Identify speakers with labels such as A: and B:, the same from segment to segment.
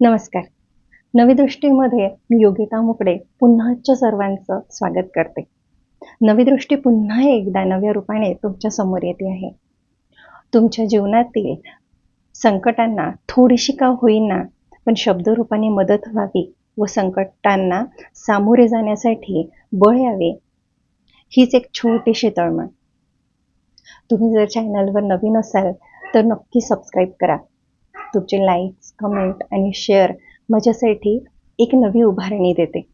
A: नमस्कार. नवी दृष्टीमध्ये मी योगिता मुकडे पुन्हाच्या सर्वांचं स्वागत करते. नवी दृष्टी पुन्हा एकदा नव्या रूपाने तुमच्या समोर येते आहे. तुमच्या जीवनातील संकटांना थोडीशी का होईना पण शब्दरूपाने मदत व्हावी व संकटांना सामोरे जाण्यासाठी बळ यावे, हीच एक छोटीशी तळमळ. तुम्ही जर चॅनलवर नवीन असाल तर नक्की सबस्क्राईब करा. तुमचे लाईक्स, कमेंट आणि शेअर माझ्यासाठी एक नवी उभारणी देते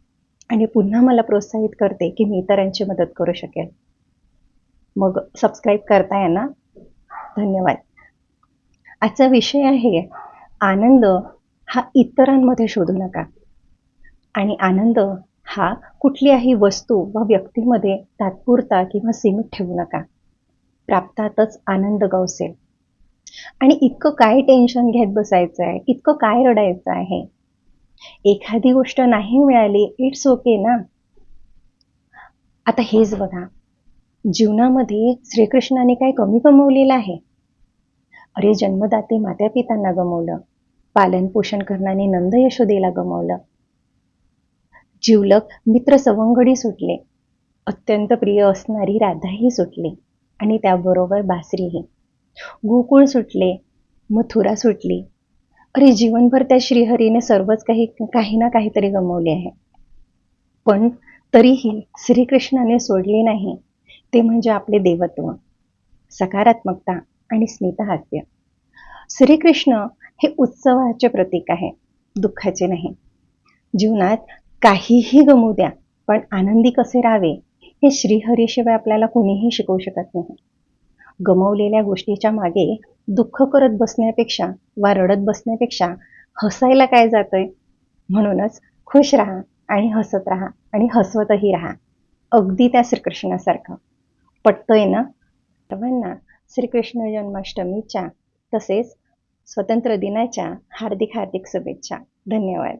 A: आणि पुन्हा मला प्रोत्साहित करते की मी इतरांची मदत करू शकेल. मग सबस्क्राईब करताय ना? धन्यवाद. आजचा विषय आहे आनंद हा इतरांमध्ये शोधू नका. आणि आनंद हा कुठल्याही वस्तू व व्यक्तीमध्ये तात्पुरता किंवा सीमित ठेवू नका. प्राप्तातच आनंद गवसेल. आणि इतकं काय टेन्शन घेत बसायचं आहे, इतकं काय रडायचं आहे? एखादी गोष्ट नाही मिळाली, इट्स ओके ना. आता हेच बघा, जीवनामध्ये श्रीकृष्णाने काय कमी गमावलेलं आहे? अरे, जन्मदाते माता पितांना गमावलं, पालन पोषण करणारे नंद यशोदेला गमावलं, जिवलग मित्र सवंगडी सुटले, अत्यंत प्रिय असणारी राधाही सुटली आणि त्याबरोबर बासरीही. गोकुळ सुटले, मथुरा सुटली. अरे, जीवनभर त्या श्रीहरीने सर्वच काही ना काहीतरी गमावले आहे. पण तरीही श्रीकृष्णाने सोडले नाही, ते म्हणजे आपले देवत्व, सकारात्मकता आणि स्मितहास्य. श्रीकृष्ण हे उत्सवाचे प्रतीक आहे, दुःखाचे नाही. जीवनात काहीही गमू द्या, पण आनंदी कसे राहावे हे श्रीहरीशिवाय आपल्याला कोणीही शिकवू शकत नाही. गमावलेल्या गोष्टीच्या मागे दुःख करत बसण्यापेक्षा वा रडत बसण्यापेक्षा हसायला काय जातंय? म्हणूनच खुश राहा आणि हसत राहा आणि हसवतही राहा, अगदी त्या श्रीकृष्णासारखं. पटतंय ना? सर्वांना श्रीकृष्ण जन्माष्टमीच्या तसेच स्वतंत्र दिनाच्या हार्दिक हार्दिक शुभेच्छा. धन्यवाद.